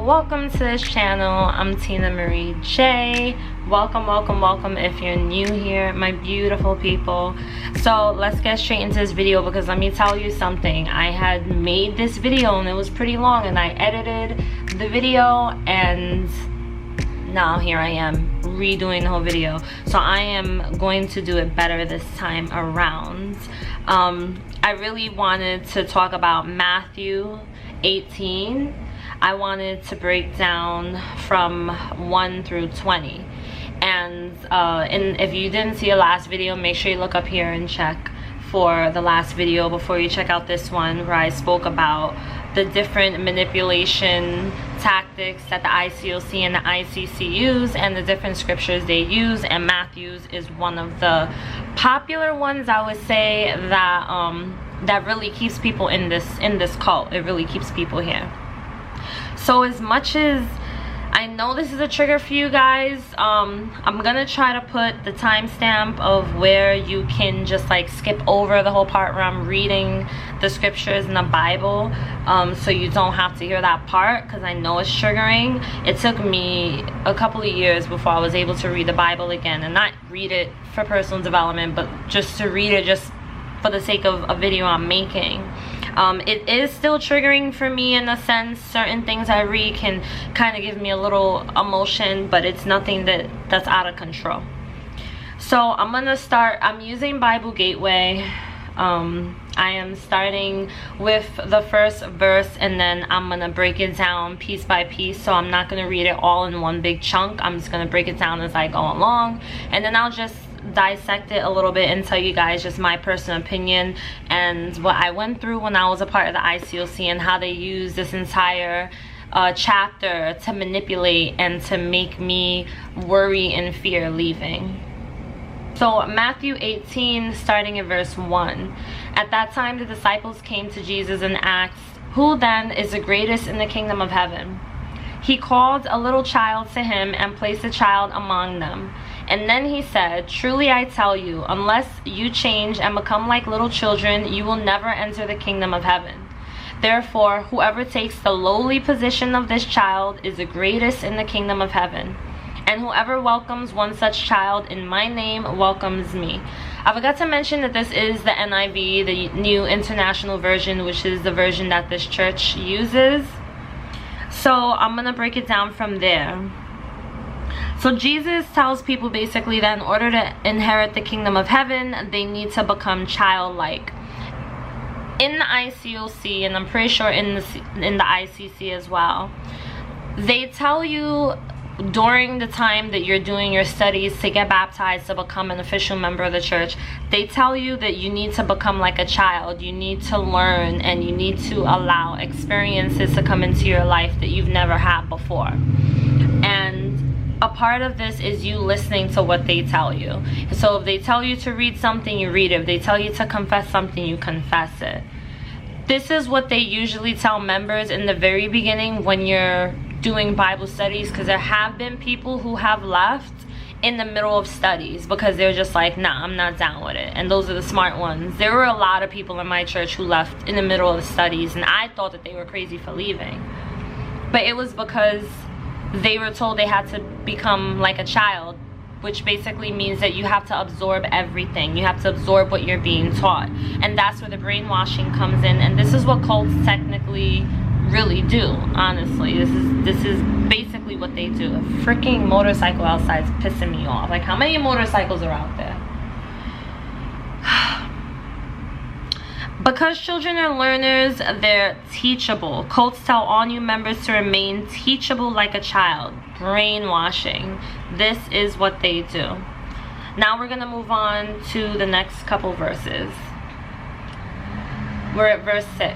welcome to this channel. I'm Tina Marie J. Welcome if you're new here, my beautiful people. So let's get straight into this video, because let me tell you something. I had made this video and it was pretty long, and I edited the video, and now here I am redoing the whole video. So I am going to do it better this time around. I really wanted to talk about Matthew 18. I wanted to break down from 1 through 20. And if you didn't see the last video, make sure you look up here and check for the last video before you check out this one, where I spoke about the different manipulation tactics that the ICOC and the ICC use, and the different scriptures they use. And Matthew's is one of the popular ones, I would say, that really keeps people in this cult. It really keeps people here. So as much as I know this is a trigger for you guys, I'm gonna try to put the timestamp of where you can just like skip over the whole part where I'm reading the scriptures in the Bible, so you don't have to hear that part, because I know it's triggering. It took me a couple of years before I was able to read the Bible again, and not read it for personal development, but just to read it just for the sake of a video I'm making. It is still triggering for me in a sense. Certain things I read can kind of give me a little emotion, but it's nothing that's out of control. So I'm gonna start. I'm using Bible Gateway. I am starting with the first verse, and then I'm gonna break it down piece by piece. So I'm not gonna read it all in one big chunk. I'm just gonna break it down as I go along, and then I'll just dissect it a little bit and tell you guys just my personal opinion and what I went through when I was a part of the ICOC, and how they use this entire chapter to manipulate and to make me worry and fear leaving. So Matthew 18, starting at verse 1. At that time the disciples came to Jesus and asked, "Who then is the greatest in the kingdom of heaven?" He called a little child to him and placed the child among them. And then he said, "Truly I tell you, unless you change and become like little children, you will never enter the kingdom of heaven. Therefore, whoever takes the lowly position of this child is the greatest in the kingdom of heaven. And whoever welcomes one such child in my name welcomes me." I forgot to mention that this is the NIV, the New International Version, which is the version that this church uses. So I'm gonna break it down from there. So Jesus tells people basically that in order to inherit the kingdom of heaven, they need to become childlike. In the ICOC, and I'm pretty sure in the ICC as well, they tell you during the time that you're doing your studies to get baptized to become an official member of the church, they tell you that you need to become like a child. You need to learn, and you need to allow experiences to come into your life that you've never had before. And a part of this is you listening to what they tell you. So if they tell you to read something, you read it. If they tell you to confess something, you confess it. This is what they usually tell members in the very beginning when you're doing Bible studies, because there have been people who have left in the middle of studies because they're just like, nah, I'm not down with it. And those are the smart ones. There were a lot of people in my church who left in the middle of the studies, and I thought that they were crazy for leaving. But it was because they were told they had to become like a child, which basically means that you have to absorb everything. You have to absorb what you're being taught. And that's where the brainwashing comes in. And this is what cults technically really do, honestly. This is basically what they do. A freaking motorcycle outside is pissing me off. Like, how many motorcycles are out there? Because children are learners, they're teachable. Cults tell all new members to remain teachable like a child. Brainwashing. This is what they do. Now we're gonna move on to the next couple verses. We're at verse 6.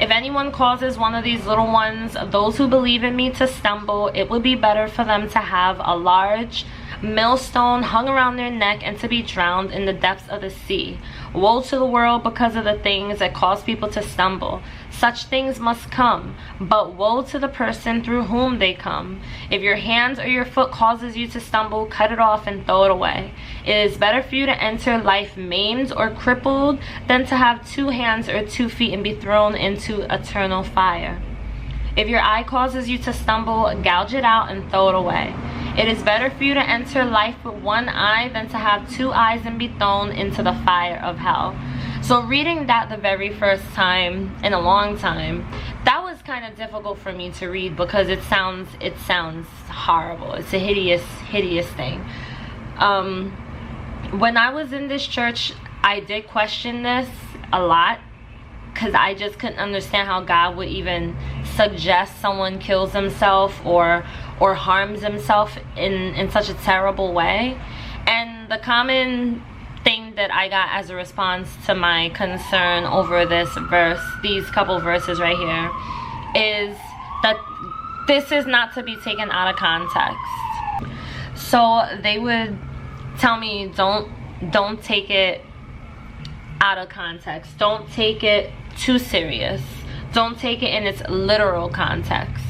If anyone causes one of these little ones, those who believe in me, to stumble, it would be better for them to have a large millstone hung around their neck and to be drowned in the depths of the sea. Woe to the world because of the things that cause people to stumble. Such things must come, but woe to the person through whom they come. If your hand or your foot causes you to stumble, cut it off and throw it away. It is better for you to enter life maimed or crippled than to have 2 hands or 2 feet and be thrown into eternal fire. If your eye causes you to stumble, gouge it out and throw it away. It is better for you to enter life with one eye than to have two eyes and be thrown into the fire of hell. So reading that the very first time in a long time, that was kind of difficult for me to read because it sounds horrible. It's a hideous thing. When I was in this church, I did question this a lot because I just couldn't understand how God would even suggest someone kills himself or harms himself in such a terrible way. And the common thing that I got as a response to my concern over this verse, these couple verses right here, is that this is not to be taken out of context. So they would tell me, don't take it out of context. Don't take it too serious. Don't take it in its literal context.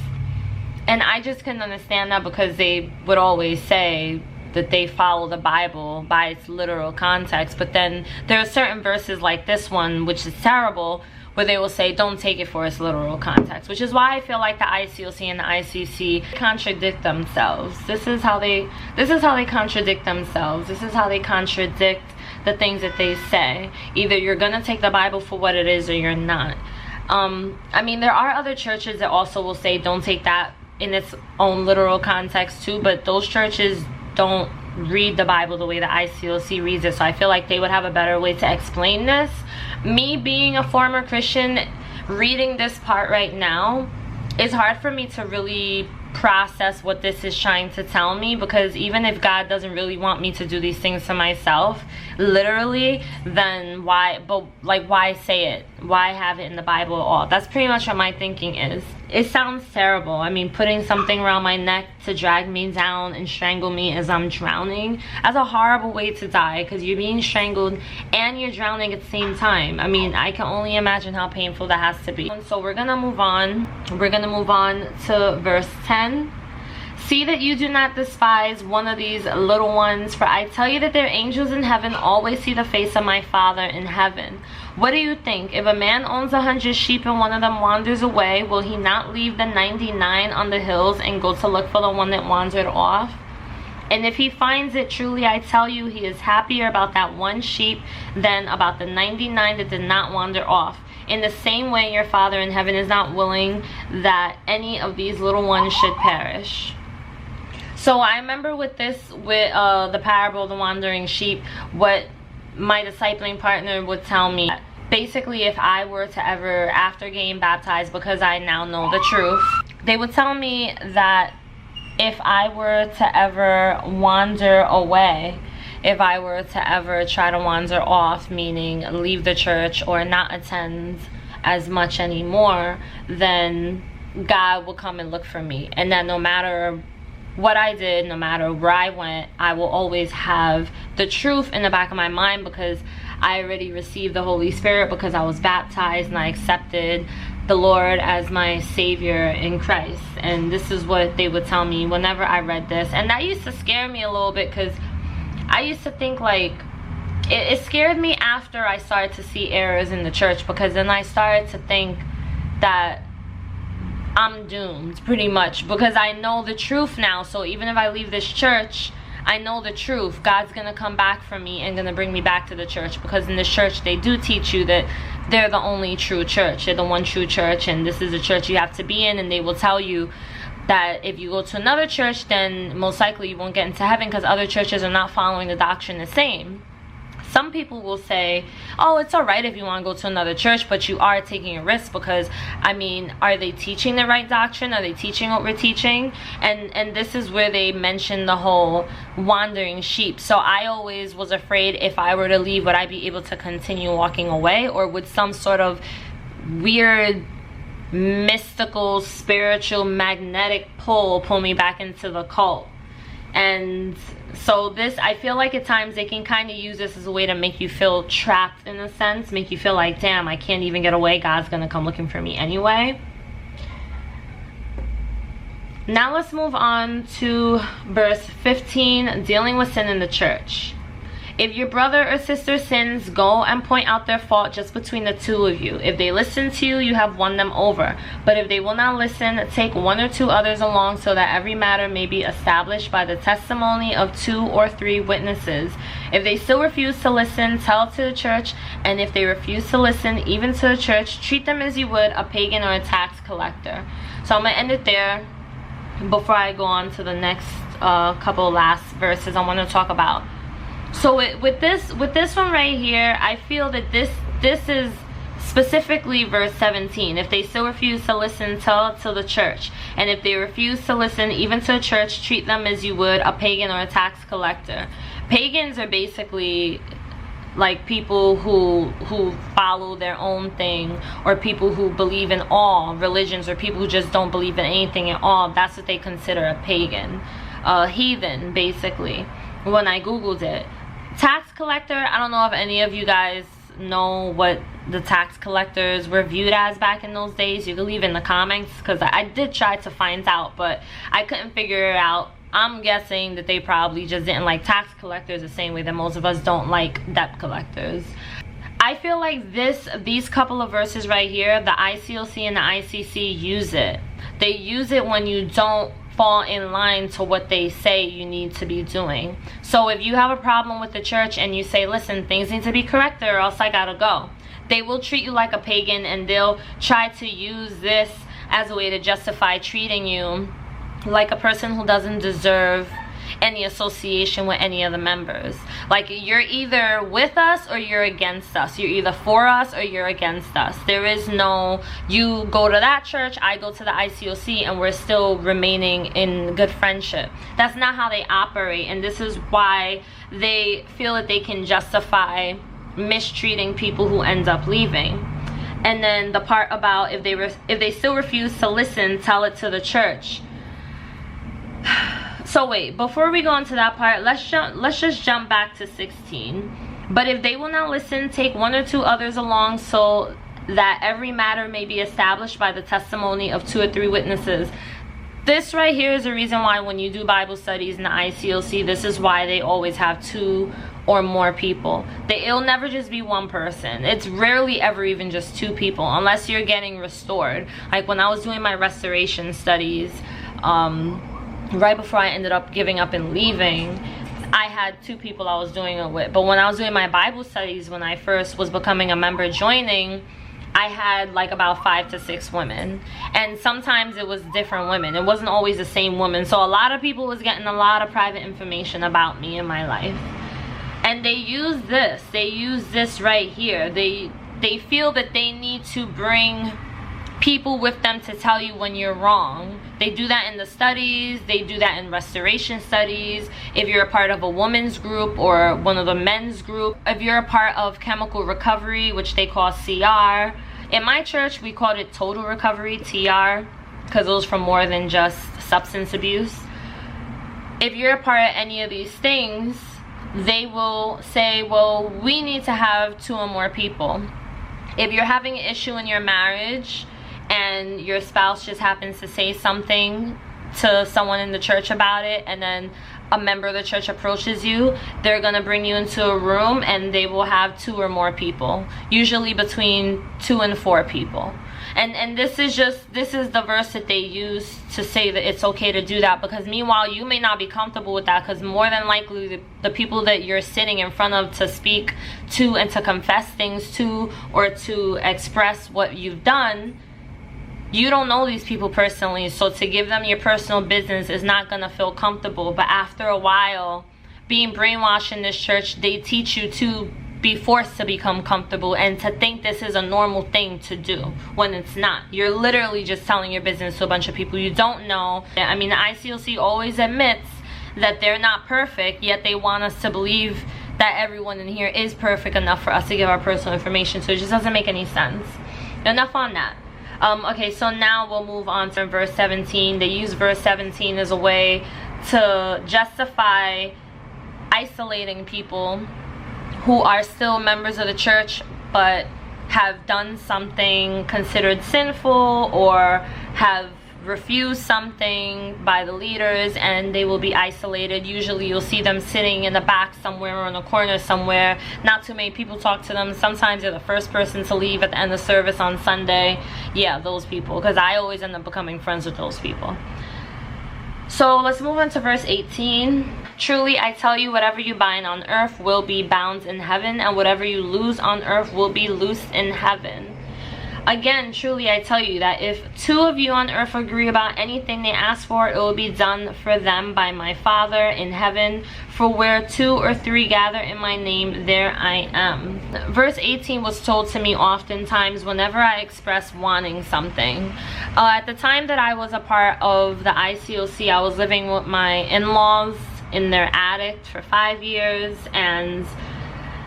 And I just couldn't understand that because they would always say that they follow the Bible by its literal context. But then there are certain verses like this one, which is terrible, where they will say don't take it for its literal context, which is why I feel like the ICOC and the ICC contradict themselves. This is how they contradict themselves. This is how they contradict the things that they say. Either you're gonna take the Bible for what it is or you're not. I mean, there are other churches that also will say don't take that in its own literal context too, but those churches don't read the Bible the way the ICOC reads it. So I feel like they would have a better way to explain this. Me being a former Christian, reading this part right now, it's hard for me to really process what this is trying to tell me, because even if God doesn't really want me to do these things to myself literally, then why say it? Why have it in the Bible at all? That's pretty much what my thinking is. It sounds terrible. I mean, putting something around my neck to drag me down and strangle me as I'm drowning, that's a horrible way to die, because you're being strangled and you're drowning at the same time. I mean, I can only imagine how painful that has to be. So we're gonna move on. We're gonna move on to verse 10. See that you do not despise one of these little ones, for I tell you that their angels in heaven always see the face of my Father in heaven. What do you think? If a man owns 100 sheep and one of them wanders away, will he not leave the 99 on the hills and go to look for the one that wandered off? And if he finds it, truly I tell you, he is happier about that one sheep than about the 99 that did not wander off. In the same way, your Father in heaven is not willing that any of these little ones should perish. So I remember with the parable of the wandering sheep, what my discipling partner would tell me. Basically, if I were to ever, after getting baptized, because I now know the truth, they would tell me that if I were to ever wander away, if I were to ever try to wander off, meaning leave the church or not attend as much anymore, then God will come and look for me. And that no matter what I did, no matter where I went, I will always have the truth in the back of my mind, because I already received the Holy Spirit, because I was baptized and I accepted the Lord as my Savior in Christ. And this is what they would tell me whenever I read this. And that used to scare me a little bit, because I used to think like, it scared me after I started to see errors in the church, because then I started to think that I'm doomed pretty much, because I know the truth now. So even if I leave this church, I know the truth. God's gonna come back for me and gonna bring me back to the church, because in this church they do teach you that they're the only true church. They're the one true church, and this is the church you have to be in. And they will tell you that if you go to another church, then most likely you won't get into heaven, because other churches are not following the doctrine the same. Some people will say, oh, it's all right if you want to go to another church, but you are taking a risk, because, I mean, are they teaching the right doctrine? Are they teaching what we're teaching? And this is where they mention the whole wandering sheep. So I always was afraid, if I were to leave, would I be able to continue walking away? Or would some sort of weird, mystical, spiritual, magnetic pull me back into the cult? And so this, I feel like at times they can kind of use this as a way to make you feel trapped, in a sense, make you feel like, damn, I can't even get away, God's gonna come looking for me anyway. Now let's move on to verse 15, dealing with sin in the church. If your brother or sister sins, go and point out their fault just between the two of you. If they listen to you, you have won them over. But if they will not listen, take 1 or 2 others along, so that every matter may be established by the testimony of 2 or 3 witnesses. If they still refuse to listen, tell it to the church. And if they refuse to listen, even to the church, treat them as you would a pagan or a tax collector. So I'm going to end it there before I go on to the next couple last verses I want to talk about. So with this one right here, I feel that this is specifically verse 17. If they still refuse to listen, tell it to the church. And if they refuse to listen, even to the church, treat them as you would a pagan or a tax collector. Pagans are basically like people who follow their own thing, or people who believe in all religions, or people who just don't believe in anything at all. That's what they consider a pagan, heathen, basically, when I googled it. Tax collector, I don't know if any of you guys know what the tax collectors were viewed as back in those days. You can leave in the comments, because I did try to find out, but I couldn't figure it out. I'm guessing that they probably just didn't like tax collectors the same way that most of us don't like debt collectors. I feel like these couple of verses right here, the ICOC and the ICC use it. They use it when you don't fall in line to what they say you need to be doing. So if you have a problem with the church and you say, listen, things need to be corrected or else I gotta go, they will treat you like a pagan, and they'll try to use this as a way to justify treating you like a person who doesn't deserve any association with any of the members. Like, you're either with us or you're against us. You're either for us or you're against us. There is no, you go to that church, I go to the ICOC, and we're still remaining in good friendship. That's not how they operate, and this is why they feel that they can justify mistreating people who end up leaving. And then the part about if they still refuse to listen, tell it to the church. So wait, before we go into that part, let's just jump back to 16. But if they will not listen, take 1 or 2 others along, so that every matter may be established by the testimony of 2 or 3 witnesses. This right here is the reason why when you do Bible studies in the ICOC, this is why they always have 2 or more people. It'll never just be 1 person. It's rarely ever even just 2 people, unless you're getting restored. Like when I was doing my restoration studies, right before I ended up giving up and leaving, I had 2 people I was doing it with. But when I was doing my Bible studies, when I first was becoming a member joining, I had like about 5 to 6 women. And sometimes it was different women. It wasn't always the same woman. So a lot of people was getting a lot of private information about me and my life. And they use this. They use this right here. They feel that they need to bring people with them to tell you when you're wrong. They do that in the studies, they do that in restoration studies. If you're a part of a women's group or one of the men's group, if you're a part of chemical recovery, which they call CR. In my church, we called it total recovery, TR, because it was for more than just substance abuse. If you're a part of any of these things, they will say, well, we need to have 2 or more people. If you're having an issue in your marriage, and your spouse just happens to say something to someone in the church about it, and then a member of the church approaches you, they're gonna bring you into a room and they will have 2 or more people, usually between 2 and 4 people. And this is the verse that they use to say that it's okay to do that, because meanwhile you may not be comfortable with that, because more than likely the people that you're sitting in front of to speak to and to confess things to, or to express what you've done, you don't know these people personally, so to give them your personal business is not gonna feel comfortable. But after a while, being brainwashed in this church, they teach you to be forced to become comfortable and to think this is a normal thing to do, when it's not. You're literally just telling your business to a bunch of people you don't know. I mean, the ICOC always admits that they're not perfect, yet they want us to believe that everyone in here is perfect enough for us to give our personal information. So it just doesn't make any sense. Enough on that. Okay, so now we'll move on to verse 17. They use verse 17 as a way to justify isolating people who are still members of the church but have done something considered sinful, or have refuse something by the leaders, and they will be isolated. Usually you'll see them sitting in the back somewhere or in a corner somewhere. Not too many people talk to them. Sometimes they're the first person to leave at the end of service on Sunday. Yeah, those people, because I always end up becoming friends with those people. So let's move on to verse 18. Truly I tell you, whatever you bind on earth will be bound in heaven, and whatever you loose on earth will be loosed in heaven. Again, truly I tell you that if two of you on earth agree about anything they ask for, it will be done for them by my Father in heaven. For where 2 or 3 gather in my name, there I am. Verse 18 was told to me oftentimes whenever I expressed wanting something. At the time that I was a part of the ICOC, I was living with my in-laws in their attic for 5 years, and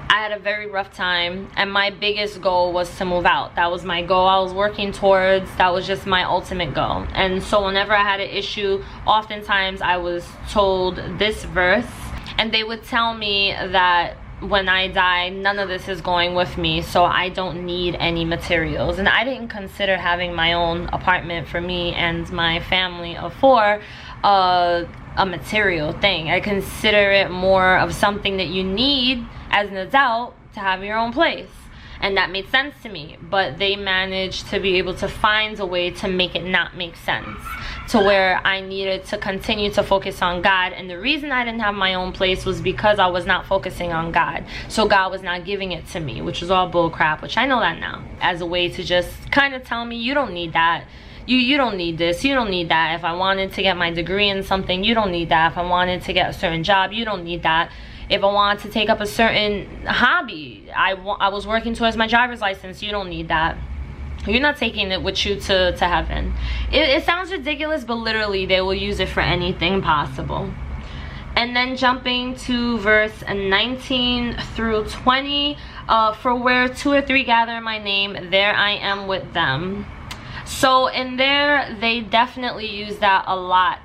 I had a very rough time, and my biggest goal was to move out. That was my goal I was working towards. That was just my ultimate goal. And so whenever I had an issue, oftentimes I was told this verse, and they would tell me that when I die, none of this is going with me, so I don't need any materials. And I didn't consider having my own apartment for me and my family of 4 a material thing. I consider it more of something that you need as an adult to have your own place, and that made sense to me. But they managed to be able to find a way to make it not make sense, to where I needed to continue to focus on God. And the reason I didn't have my own place was because I was not focusing on God. So God was not giving it to me, which was all bull crap, which I know that now, as a way to just kind of tell me, you don't need that. You don't need this, you don't need that. If I wanted to get my degree in something, you don't need that. If I wanted to get a certain job, you don't need that. If I wanted to take up a certain hobby, I was working towards my driver's license, you don't need that. You're not taking it with you to heaven. It sounds ridiculous, but literally they will use it for anything possible. And then jumping to verse 19 through 20, for where 2 or 3 gather in my name, there I am with them. So in there, they definitely use that a lot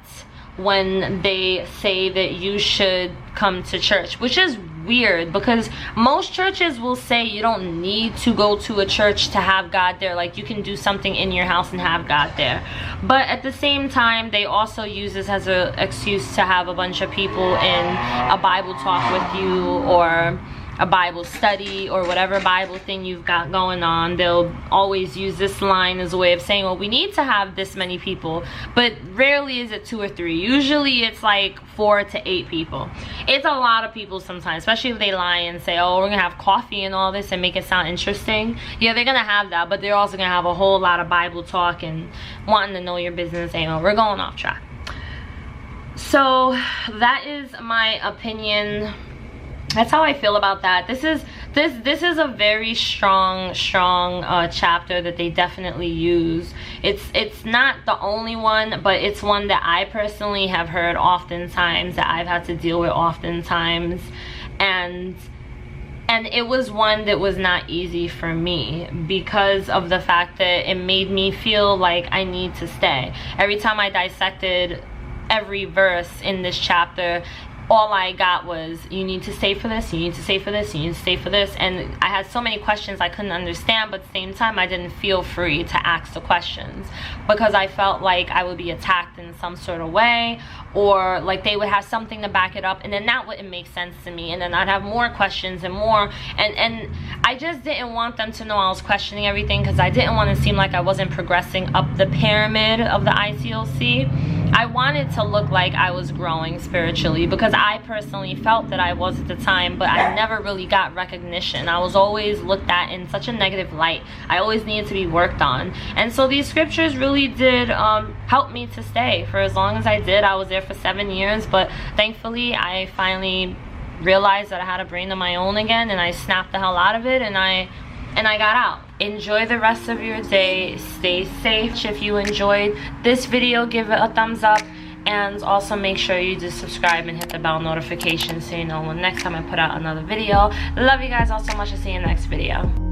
when they say that you should come to church, which is weird, because most churches will say you don't need to go to a church to have God there. Like, you can do something in your house and have God there. But at the same time, they also use this as an excuse to have a bunch of people in a Bible talk with you, or a Bible study, or whatever Bible thing you've got going on. They'll always use this line as a way of saying, well, we need to have this many people. But rarely is it 2 or 3. Usually it's like 4 to 8 people. It's a lot of people sometimes, especially if they lie and say, oh, we're gonna have coffee and all this and make it sound interesting. Yeah, they're gonna have that, but they're also gonna have a whole lot of Bible talk and wanting to know your business. And we're going off track. So that is my opinion. That's how I feel about that. This is a very strong chapter that they definitely use. It's not the only one, but it's one that I personally have heard oftentimes, that I've had to deal with oftentimes, and it was one that was not easy for me, because of the fact that it made me feel like I need to stay. Every time I dissected every verse in this chapter, all I got was, you need to stay for this, you need to stay for this, you need to stay for this. And I had so many questions I couldn't understand, but at the same time I didn't feel free to ask the questions, because I felt like I would be attacked in some sort of way, or like they would have something to back it up, and then that wouldn't make sense to me, and then I'd have more questions and more, and I just didn't want them to know I was questioning everything, because I didn't want to seem like I wasn't progressing up the pyramid of the ICOC. I wanted to look like I was growing spiritually, because I personally felt that I was at the time, but I never really got recognition. I was always looked at in such a negative light. I always needed to be worked on. And so these scriptures really did help me to stay for as long as I did. I was there for 7 years, but thankfully I finally realized that I had a brain of my own again, and I snapped the hell out of it, and I got out. Enjoy the rest of your day. Stay safe. If you enjoyed this video, give it a thumbs up, and also make sure you just subscribe and hit the bell notification so you know when next time I put out another video. Love you guys all so much. I'll see you in the next video.